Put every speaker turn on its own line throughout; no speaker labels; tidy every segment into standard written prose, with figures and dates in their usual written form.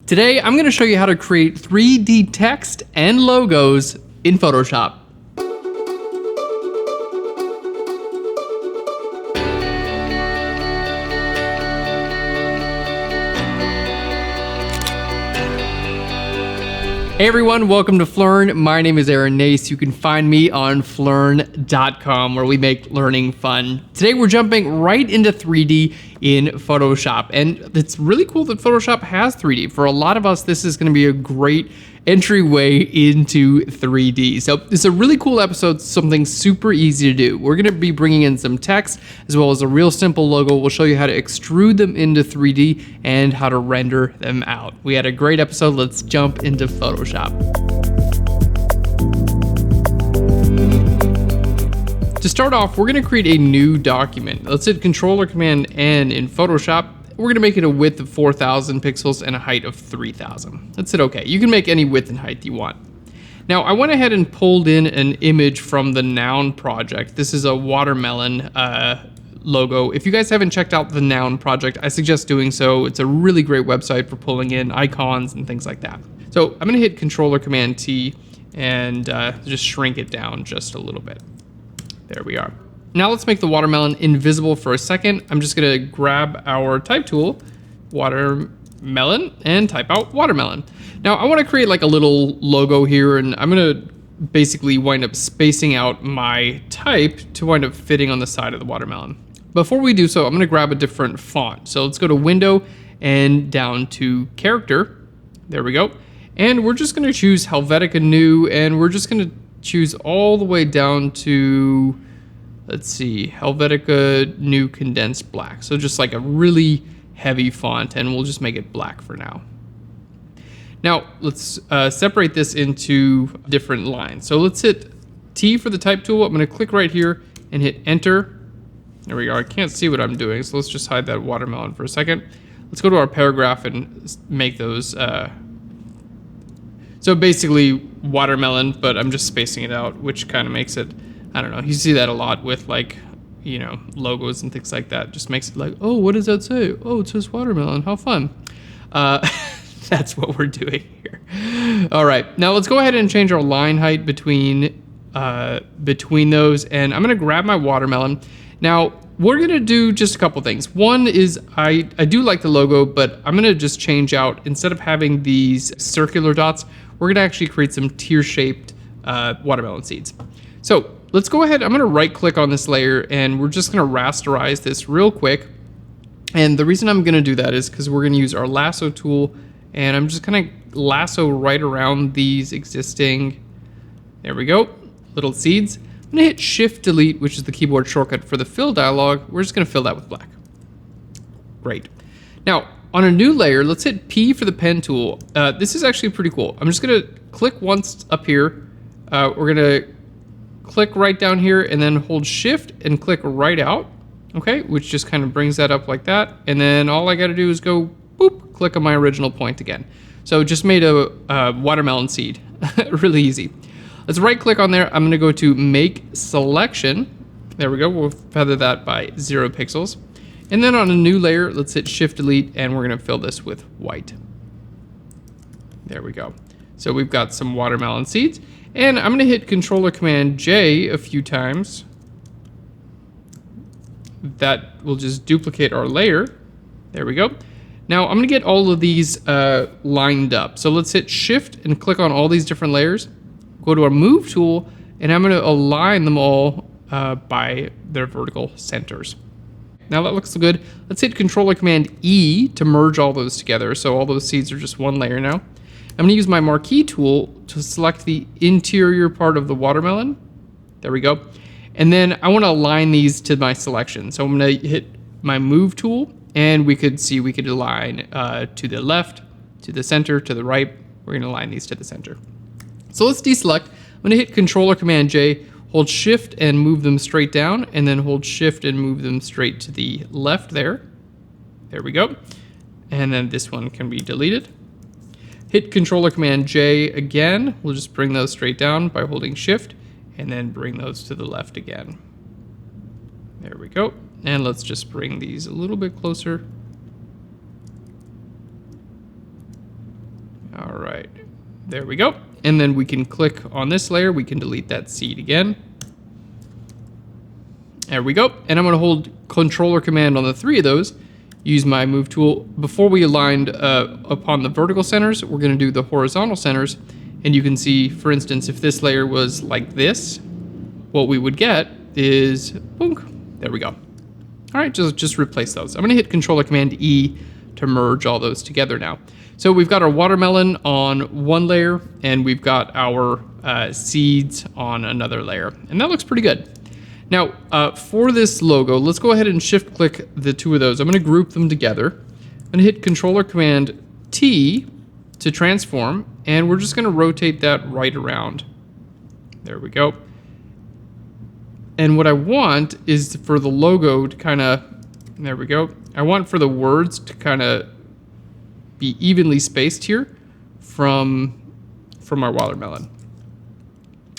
Today, I'm going to show you how to create 3D text and logos in Photoshop. Hey everyone, welcome to Phlearn. My name is Aaron Nace. You can find me on Phlearn.com where we make learning fun. Today we're jumping right into 3D in Photoshop, and it's really cool that Photoshop has 3D. For a lot of us, this is going to be a great entryway into 3D. So it's a really cool episode, something super easy to do. We're going to be bringing in some text as well as a real simple logo. We'll show you how to extrude them into 3D and how to render them out. We had a great episode. Let's jump into Photoshop. To start off, we're going to create a new document. Let's hit Control or Command N in Photoshop. We're going to make it a width of 4,000 pixels and a height of 3,000. Let's hit OK. You can make any width and height you want. Now, I went ahead and pulled in an image from the Noun project. This is a watermelon logo. If you guys haven't checked out the Noun project, I suggest doing so. It's a really great website for pulling in icons and things like that. So I'm going to hit Control or Command T and just shrink it down just a little bit. There we are. Now let's make the watermelon invisible for a second. I'm just gonna grab our type tool, watermelon, and type out watermelon. Now I wanna create like a little logo here, and I'm gonna basically wind up spacing out my type to wind up fitting on the side of the watermelon. Before we do so, I'm gonna grab a different font. So let's go to Window and down to Character. There we go. And we're just gonna choose Helvetica New, and we're just gonna choose all the way down to, let's see, Helvetica New Condensed Black. So just like a really heavy font, and we'll just make it black for now. Now let's separate this into different lines. So let's hit T for the type tool. I'm gonna click right here and hit Enter. There we go. I can't see what I'm doing, so let's just hide that watermelon for a second. Let's go to our paragraph and make those so basically watermelon, but I'm just spacing it out, which kind of makes it, I don't know, you see that a lot with like, you know, logos and things like that. Just makes it like, oh, what does that say? Oh, it says watermelon, how fun. That's what we're doing here. All right, now let's go ahead and change our line height between those, and I'm gonna grab my watermelon. Now, we're gonna do just a couple things. One is I do like the logo, but I'm gonna just change out, instead of having these circular dots, we're gonna actually create some tear-shaped watermelon seeds. So let's go ahead, I'm gonna right click on this layer, and we're just gonna rasterize this real quick. And the reason I'm gonna do that is because we're gonna use our lasso tool, and I'm just gonna lasso right around these existing, there we go, little seeds. I'm gonna hit Shift Delete, which is the keyboard shortcut for the fill dialog. We're just gonna fill that with black. Great. Now, on a new layer, let's hit P for the pen tool. This is actually pretty cool. I'm just gonna click once up here. We're gonna click right down here and then hold Shift and click right out, okay? Which just kind of brings that up like that. And then all I gotta do is go, boop, click on my original point again. So just made a watermelon seed, really easy. Let's right click on there. I'm gonna go to Make Selection. There we go, we'll feather that by 0 pixels. And then on a new layer, let's hit Shift Delete, and we're gonna fill this with white. There we go. So we've got some watermelon seeds, and I'm gonna hit Control or Command J a few times. That will just duplicate our layer. There we go. Now I'm gonna get all of these lined up. So let's hit Shift and click on all these different layers. Go to our Move tool, and I'm gonna align them all by their vertical centers. Now that looks good. Let's hit Control or Command E to merge all those together. So all those seeds are just one layer now. I'm gonna use my Marquee tool to select the interior part of the watermelon. There we go. And then I wanna align these to my selection. So I'm gonna hit my Move tool, and we could align to the left, to the center, to the right. We're gonna align these to the center. So let's deselect. I'm gonna hit Control or Command J, hold Shift and move them straight down, and then hold Shift and move them straight to the left there. There we go. And then this one can be deleted. Hit Control or Command J again. We'll just bring those straight down by holding Shift, and then bring those to the left again. There we go. And let's just bring these a little bit closer. All right, there we go. And then we can click on this layer. We can delete that seed again. There we go. And I'm going to hold Control or Command on the 3 of those. Use my move tool. Before we aligned upon the vertical centers, we're going to do the horizontal centers. And you can see, for instance, if this layer was like this, what we would get is, boom, there we go. All right, just replace those. I'm going to hit Control or Command E to merge all those together now. So we've got our watermelon on one layer, and we've got our seeds on another layer. And that looks pretty good. Now, for this logo, let's go ahead and shift click the 2 of those. I'm going to group them together. I'm going to hit Control or Command T to transform, and we're just going to rotate that right around. There we go. And what I want is for the logo to kind of, there we go. I want for the words to kind of be evenly spaced here from our watermelon.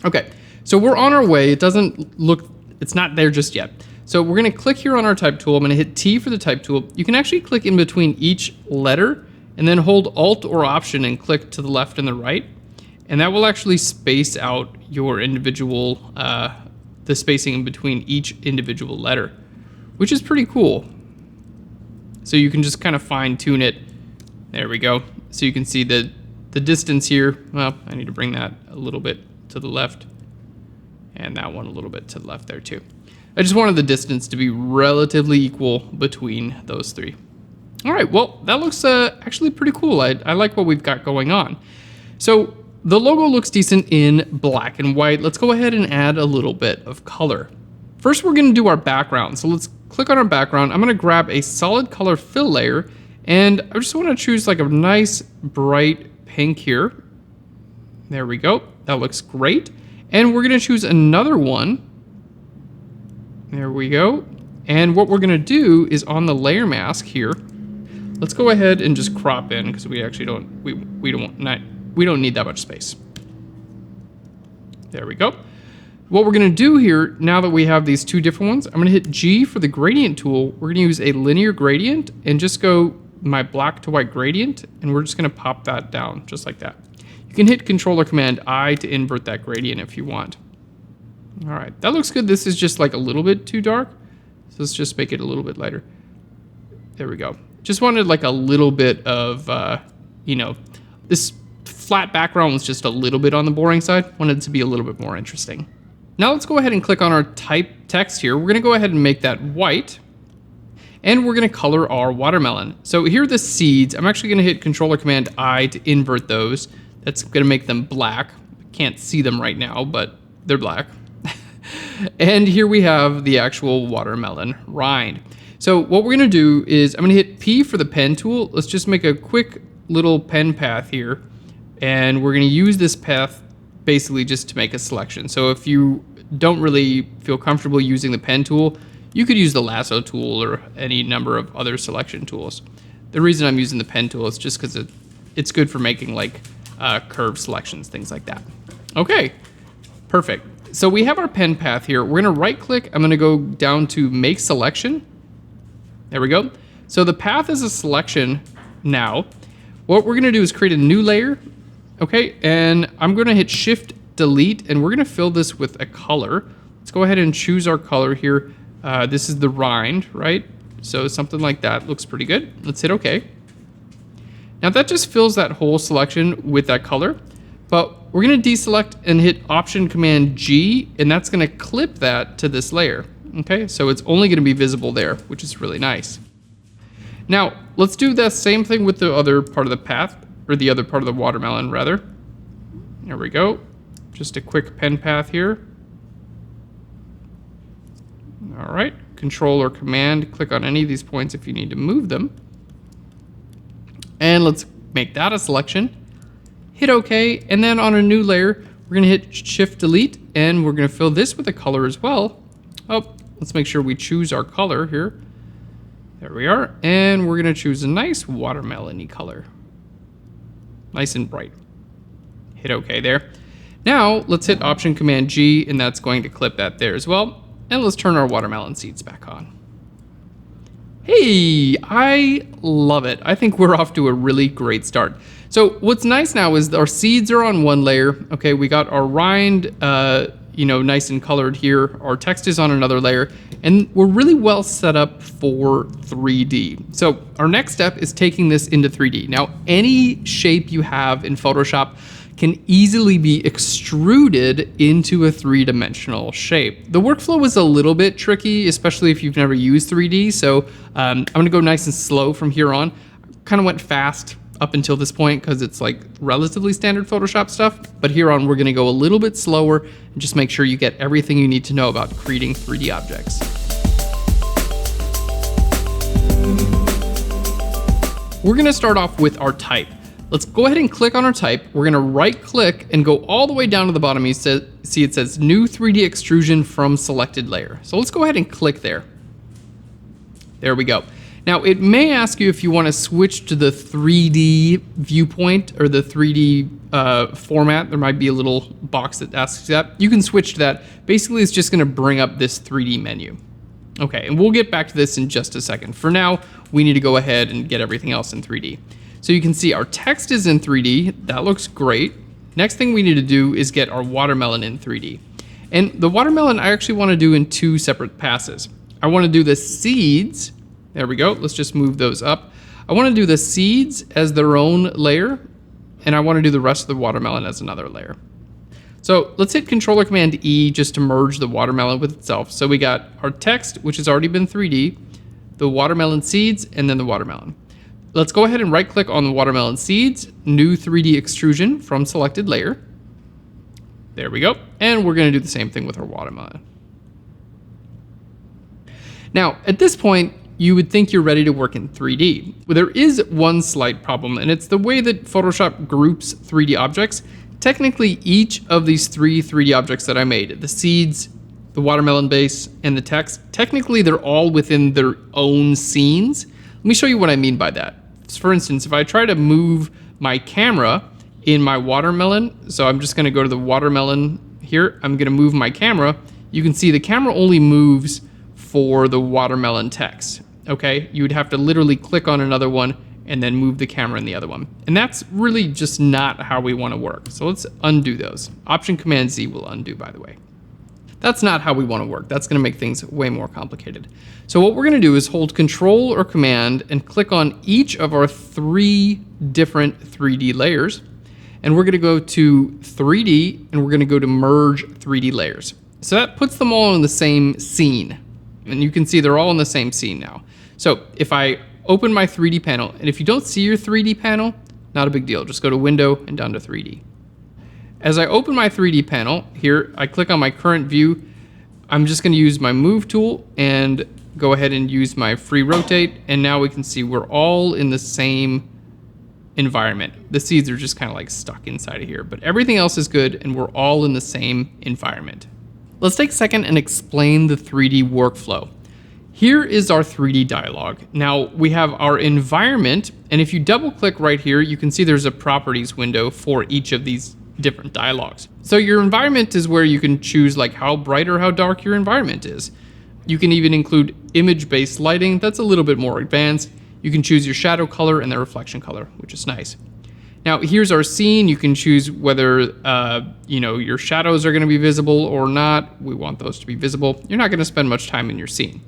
Okay, so we're on our way. It doesn't look, it's not there just yet. So we're gonna click here on our type tool. I'm gonna hit T for the type tool. You can actually click in between each letter and then hold Alt or Option and click to the left and the right. And that will actually space out your individual, the spacing in between each individual letter, which is pretty cool. So you can just kind of fine tune it. There we go. So you can see the distance here. Well, I need to bring that a little bit to the left, and that one a little bit to the left there too. I just wanted the distance to be relatively equal between those 3. All right, well, that looks actually pretty cool. I like what we've got going on. So the logo looks decent in black and white. Let's go ahead and add a little bit of color. First, we're gonna do our background. So let's click on our background. I'm gonna grab a solid color fill layer, and I just wanna choose like a nice bright pink here. There we go, that looks great. And we're gonna choose another one. There we go. And what we're gonna do is on the layer mask here, let's go ahead and just crop in because we actually don't, we don't need that much space. There we go. What we're gonna do here, now that we have these 2 different ones, I'm gonna hit G for the gradient tool. We're gonna use a linear gradient and just go my black to white gradient, and we're just gonna pop that down just like that. You can hit Control or Command I to invert that gradient if you want. All right, that looks good. This is just like a little bit too dark. So let's just make it a little bit lighter. There we go. Just wanted like a little bit of, you know, this flat background was just a little bit on the boring side. Wanted it to be a little bit more interesting. Now let's go ahead and click on our type text here. We're gonna go ahead and make that white, and we're gonna color our watermelon. So here are the seeds. I'm actually gonna hit Control or Command I to invert those. That's gonna make them black. Can't see them right now, but they're black. And here we have the actual watermelon rind. So what we're gonna do is I'm gonna hit P for the pen tool. Let's just make a quick little pen path here. And we're gonna use this path basically just to make a selection. So if you don't really feel comfortable using the pen tool, you could use the lasso tool or any number of other selection tools. The reason I'm using the pen tool is just because it's good for making like curve selections, things like that. Okay, perfect. So we have our pen path here. We're gonna right click. I'm gonna go down to make selection. There we go. So the path is a selection now. What we're gonna do is create a new layer. Okay, and I'm gonna hit Shift Delete, and we're gonna fill this with a color. Let's go ahead and choose our color here. This is the rind, right? So something like that looks pretty good. Let's hit OK. Now that just fills that whole selection with that color, but we're gonna deselect and hit Option Command G, and that's gonna clip that to this layer. Okay, so it's only gonna be visible there, which is really nice. Now, let's do the same thing with the other part of the path, or the other part of the watermelon, rather. There we go. Just a quick pen path here. All right, Control or Command, click on any of these points if you need to move them. And let's make that a selection. Hit OK, and then on a new layer, we're gonna hit Shift Delete, and we're gonna fill this with a color as well. Oh, let's make sure we choose our color here. There we are, and we're gonna choose a nice watermelon-y color. Nice and bright. Hit OK there. Now, let's hit Option Command G, and that's going to clip that there as well. And let's turn our watermelon seeds back on. Hey, I love it. I think we're off to a really great start. So what's nice now is our seeds are on one layer. Okay, we got our rind, nice and colored here. Our text is on another layer, and we're really well set up for 3D. So our next step is taking this into 3D. Now, any shape you have in Photoshop can easily be extruded into a three-dimensional shape. The workflow is a little bit tricky, especially if you've never used 3D. So I'm gonna go nice and slow from here on. Kind of went fast up until this point because it's like relatively standard Photoshop stuff. But here on, we're gonna go a little bit slower and just make sure you get everything you need to know about creating 3D objects. We're gonna start off with our type. Let's go ahead and click on our type. We're gonna right click and go all the way down to the bottom. You see it says new 3D extrusion from selected layer. So let's go ahead and click there. There we go. Now it may ask you if you wanna switch to the 3D viewpoint or the 3D format. There might be a little box that asks that. You can switch to that. Basically, it's just gonna bring up this 3D menu. Okay, and we'll get back to this in just a second. For now, we need to go ahead and get everything else in 3D. So you can see our text is in 3D. That looks great. Next thing we need to do is get our watermelon in 3D. And the watermelon I actually want to do in two separate passes. I want to do the seeds. There we go. Let's just move those up. I want to do the seeds as their own layer, and I want to do the rest of the watermelon as another layer. So let's hit Control or Command E just to merge the watermelon with itself. So we got our text, which has already been 3D, the watermelon seeds, and then the watermelon. Let's go ahead and right click on the watermelon seeds, new 3D extrusion from selected layer. There we go. And we're gonna do the same thing with our watermelon. Now, at this point, you would think you're ready to work in 3D. Well, there is one slight problem, and it's the way that Photoshop groups 3D objects. Technically, each of these three 3D objects that I made, the seeds, the watermelon base, and the text, technically they're all within their own scenes. Let me show you what I mean by that. For instance, if I try to move my camera in my watermelon, so I'm just gonna go to the watermelon here, I'm gonna move my camera, you can see the camera only moves for the watermelon text, okay? You would have to literally click on another one and then move the camera in the other one. And that's really just not how we wanna work. So let's undo those. Option Command Z will undo, by the way. That's not how we want to work. That's going to make things way more complicated. So what we're going to do is hold Control or Command and click on each of our three different 3D layers. And we're going to go to 3D and we're going to go to Merge 3D Layers. So that puts them all in the same scene. And you can see they're all in the same scene now. So if I open my 3D panel, and if you don't see your 3D panel, not a big deal. Just go to Window and down to 3D. As I open my 3D panel, here I click on my current view. I'm just going to use my move tool and go ahead and use my free rotate. And now we can see we're all in the same environment. The seeds are just kind of like stuck inside of here, but everything else is good and we're all in the same environment. Let's take a second and explain the 3D workflow. Here is our 3D dialog. Now we have our environment, and if you double click right here, you can see there's a properties window for each of these different dialogues. So your environment is where you can choose like how bright or how dark your environment is. You can even include image-based lighting. That's a little bit more advanced. You can choose your shadow color and the reflection color, which is nice. Now here's our scene. You can choose whether your shadows are going to be visible or not. We want those to be visible. You're not going to spend much time in your scene.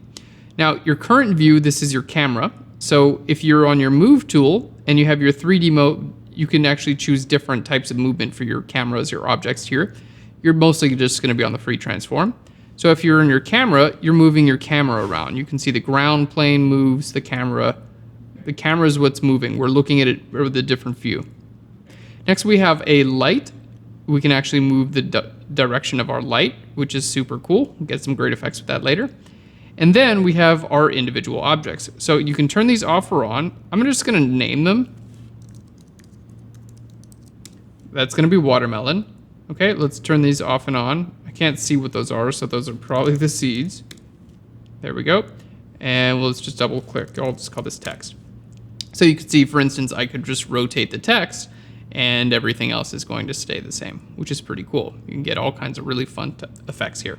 Now your current view, this is your camera. So if you're on your move tool and you have your 3D mode, you can actually choose different types of movement for your cameras, your objects here. You're mostly just going to be on the free transform. So if you're in your camera, you're moving your camera around. You can see the ground plane moves, the camera. The camera is what's moving. We're looking at it with a different view. Next we have a light. We can actually move the direction of our light, which is super cool. We'll get some great effects with that later. And then we have our individual objects. So you can turn these off or on. I'm just going to name them. That's going to be watermelon. Okay, let's turn these off and on. I can't see what those are, so those are probably the seeds. There we go. And let's just double click. I'll just call this text. So you can see, for instance, I could just rotate the text and everything else is going to stay the same, which is pretty cool. You can get all kinds of really fun effects here.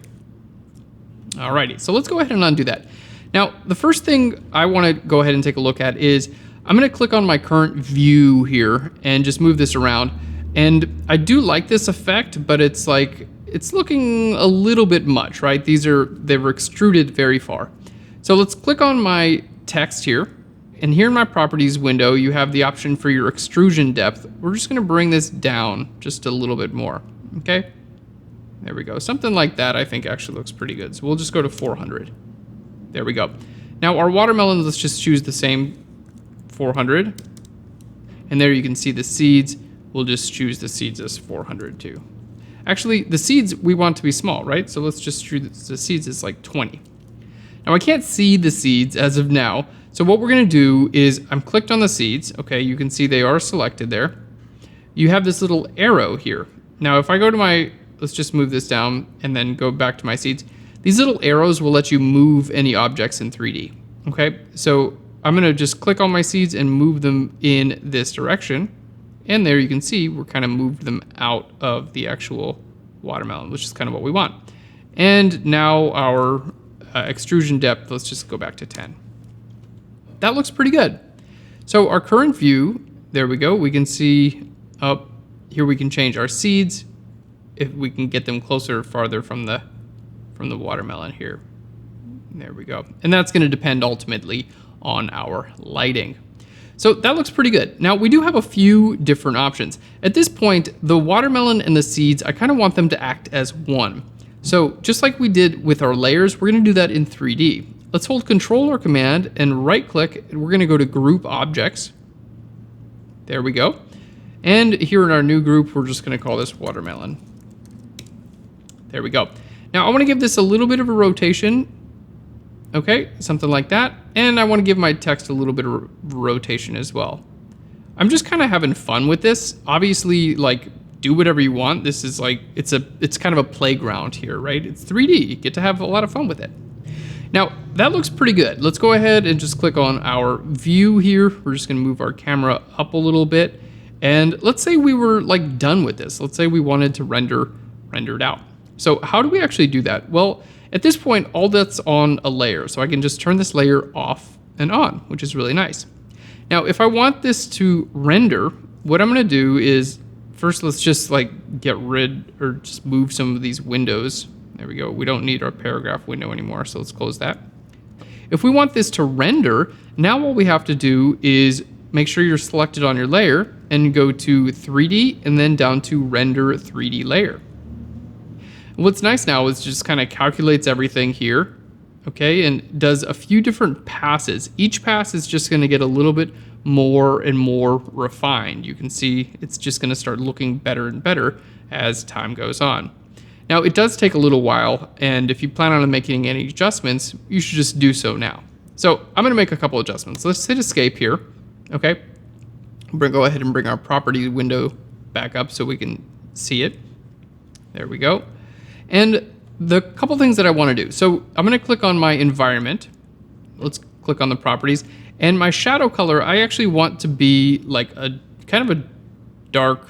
Alrighty, so let's go ahead and undo that. Now, the first thing I want to go ahead and take a look at is I'm going to click on my current view here and just move this around. And I do like this effect, but it's like, it's looking a little bit much, right? They were extruded very far. So let's click on my text here. And here in my properties window, you have the option for your extrusion depth. We're just going to bring this down just a little bit more. Okay. There we go. Something like that I think actually looks pretty good. So we'll just go to 400. There we go. Now our watermelon, let's just choose the same 400. And there you can see the seeds. We'll just choose the seeds as 400 too. Actually, the seeds we want to be small, right? So let's just choose the seeds as like 20. Now I can't see the seeds as of now. So what we're gonna do is I'm clicked on the seeds. Okay, you can see they are selected there. You have this little arrow here. Now if I go to let's just move this down and then go back to my seeds. These little arrows will let you move any objects in 3D. Okay, so I'm gonna just click on my seeds and move them in this direction. And there you can see we're kind of moved them out of the actual watermelon, which is kind of what we want. And now our extrusion depth, let's just go back to 10. That looks pretty good. So our current view, there we go. We can see up here, we can change our seeds if we can get them closer or farther from the watermelon here. There we go. And that's going to depend ultimately on our lighting. So that looks pretty good. Now we do have a few different options. At this point, the watermelon and the seeds, I kind of want them to act as one. So just like we did with our layers, we're going to do that in 3D. Let's hold Control or Command and right click, and we're going to go to Group Objects. There we go. And here in our new group, we're just going to call this watermelon. There we go. Now I want to give this a little bit of a rotation. Okay, something like that. And I want to give my text a little bit of rotation as well. I'm just kind of having fun with this. Obviously, like, do whatever you want. This is like, it's kind of a playground here, right? It's 3D. You get to have a lot of fun with it. Now, that looks pretty good. Let's go ahead and just click on our view here. We're just going to move our camera up a little bit. And let's say we were like done with this. Let's say we wanted to render it out. So how do we actually do that? Well, at this point, all that's on a layer. So I can just turn this layer off and on, which is really nice. Now, if I want this to render, what I'm going to do is first, let's just like get rid or just move some of these windows. There we go. We don't need our paragraph window anymore. So let's close that. If we want this to render, now what we have to do is make sure you're selected on your layer and go to 3D and then down to render 3D layer. What's nice now is just kind of calculates everything here, okay, and does a few different passes. Each pass is just going to get a little bit more and more refined. You can see it's just going to start looking better and better as time goes on. Now, it does take a little while, and if you plan on making any adjustments, you should just do so now. So I'm going to make a couple adjustments. Let's hit escape here, okay? We're going to go ahead and bring our property window back up so we can see it. There we go. And the couple things that I want to do. So I'm going to click on my environment. Let's click on the properties. And my shadow color, I actually want to be like a kind of a dark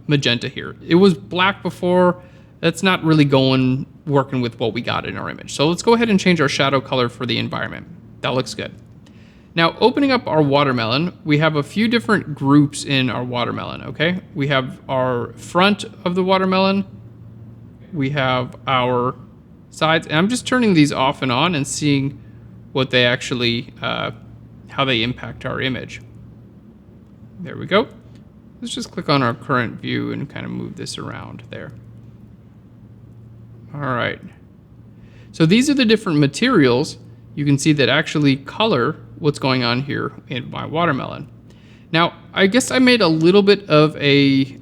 magenta here. It was black before. That's not really working with what we got in our image. So let's go ahead and change our shadow color for the environment. That looks good. Now, opening up our watermelon, we have a few different groups in our watermelon, okay? We have our front of the watermelon. We have our sides, and I'm just turning these off and on and seeing what they actually, how they impact our image. There we go. Let's just click on our current view and kind of move this around there. All right. So these are the different materials. You can see that actually color what's going on here in my watermelon. Now, I guess I made a little bit of a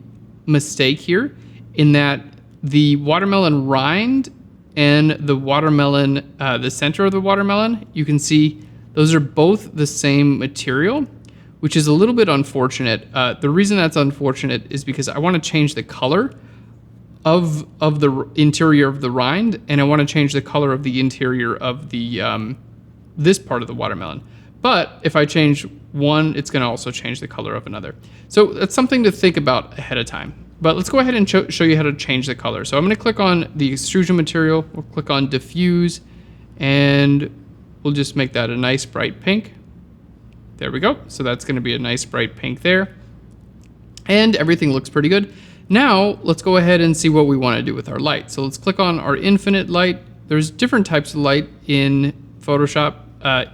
mistake here in that the watermelon rind and the watermelon, the center of the watermelon, you can see those are both the same material, which is a little bit unfortunate. The reason that's unfortunate is because I want to change the color of the interior of the rind, and I want to change the color of the interior of the this part of the watermelon. But if I change one, it's going to also change the color of another. So that's something to think about ahead of time. But let's go ahead and show you how to change the color. So I'm going to click on the extrusion material. We'll click on diffuse, and we'll just make that a nice bright pink. There we go. So that's going to be a nice bright pink there. And everything looks pretty good. Now let's go ahead and see what we want to do with our light. So let's click on our infinite light. There's different types of light in Photoshop.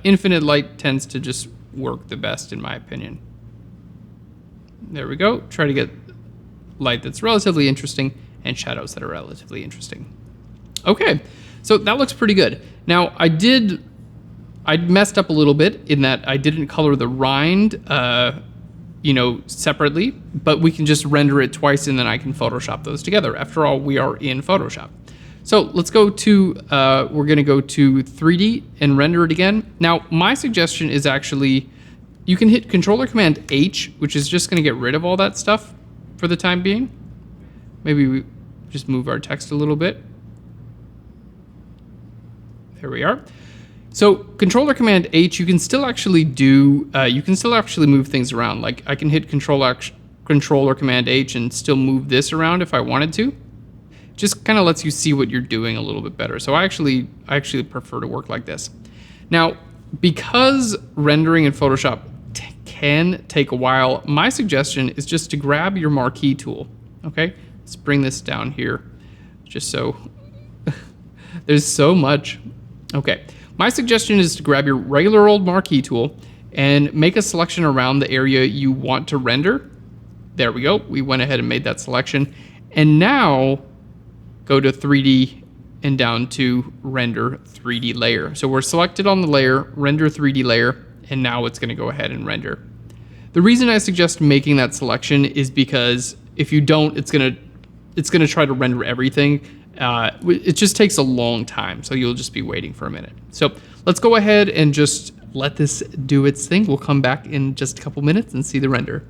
Infinite light tends to just work the best in my opinion. There we go. Try to get light that's relatively interesting and shadows that are relatively interesting. Okay, so that looks pretty good. Now I messed up a little bit in that I didn't color the rind separately, but we can just render it twice and then I can Photoshop those together. After all, we are in Photoshop. So let's go to, we're gonna go to 3D and render it again. Now, my suggestion is actually, you can hit Control-Command-H, which is just gonna get rid of all that stuff for the time being. Maybe we just move our text a little bit. There we are. So Control-Command-H, you can still actually do, you can still actually move things around. Like I can hit Control or Command-H and still move this around if I wanted to. Just kind of lets you see what you're doing a little bit better. So I actually prefer to work like this. Now, because rendering in Photoshop can take a while, my suggestion is just to grab your marquee tool. Okay, let's bring this down here, just so there's so much. Okay, my suggestion is to grab your regular old marquee tool and make a selection around the area you want to render. There we go. We went ahead and made that selection. And now go to 3D and down to render 3D layer. So we're selected on the layer, render 3D layer, and now it's going to go ahead and render. The reason I suggest making that selection is because if you don't, it's going to try to render everything. It just takes a long time, so you'll just be waiting for a minute. So let's go ahead and just let this do its thing. We'll come back in just a couple minutes and see the render.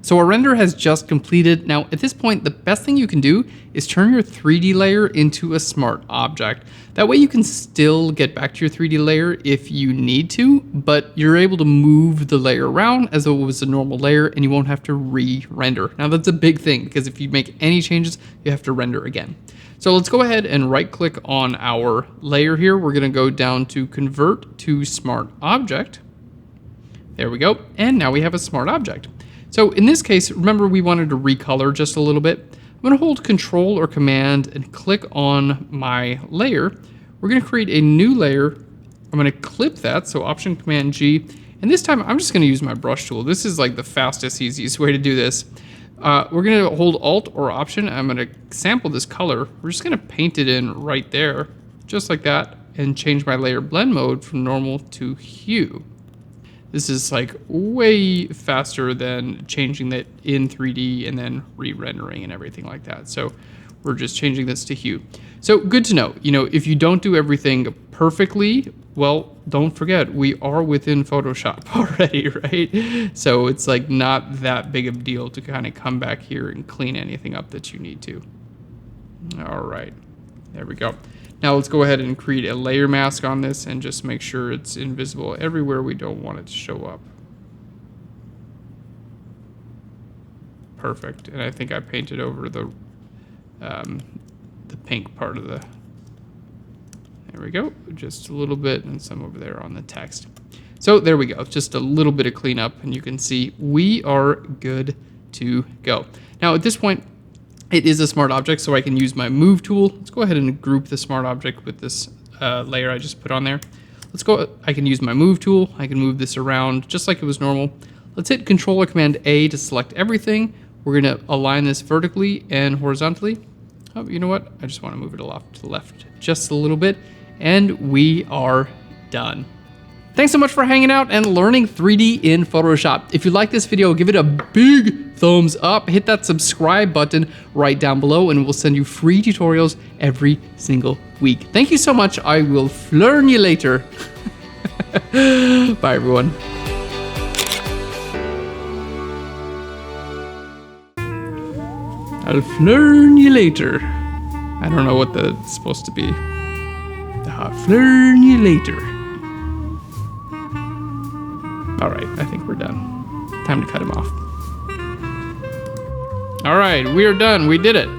So our render has just completed. Now at this point, the best thing you can do is turn your 3D layer into a smart object. That way you can still get back to your 3D layer if you need to, but you're able to move the layer around as though it was a normal layer and you won't have to re-render. Now that's a big thing because if you make any changes, you have to render again. So let's go ahead and right click on our layer here. We're gonna go down to Convert to Smart Object. There we go. And now we have a smart object. So in this case, remember we wanted to recolor just a little bit. I'm gonna hold Control or Command and click on my layer. We're gonna create a new layer. I'm gonna clip that, so Option Command G. And this time I'm just gonna use my brush tool. This is like the fastest, easiest way to do this. We're gonna hold Alt or Option. I'm gonna sample this color. We're just gonna paint it in right there, just like that, and change my layer blend mode from normal to hue. This is like way faster than changing that in 3D and then re-rendering and everything like that. So we're just changing this to hue. So good to know, if you don't do everything perfectly, well, don't forget, we are within Photoshop already, right? So it's like not that big of a deal to kind of come back here and clean anything up that you need to. All right, there we go. Now let's go ahead and create a layer mask on this and just make sure it's invisible everywhere we don't want it to show up. Perfect. And I think I painted over the pink part of the, there we go, just a little bit and some over there on the text. So there we go, just a little bit of cleanup and you can see we are good to go. Now at this point, it is a smart object, so I can use my move tool. Let's go ahead and group the smart object with this layer I just put on there. I can use my move tool. I can move this around just like it was normal. Let's hit Control or Command A to select everything. We're gonna align this vertically and horizontally. Oh, you know what? I just wanna move it off to the left just a little bit, and we are done. Thanks so much for hanging out and learning 3D in Photoshop. If you like this video, give it a big thumbs up. Hit that subscribe button right down below and we'll send you free tutorials every single week. Thank you so much. I will Phlearn you later. Bye, everyone. I'll Phlearn you later. I don't know what that's supposed to be. I'll Phlearn you later. All right, I think we're done. Time to cut him off. All right, we're done. We did it.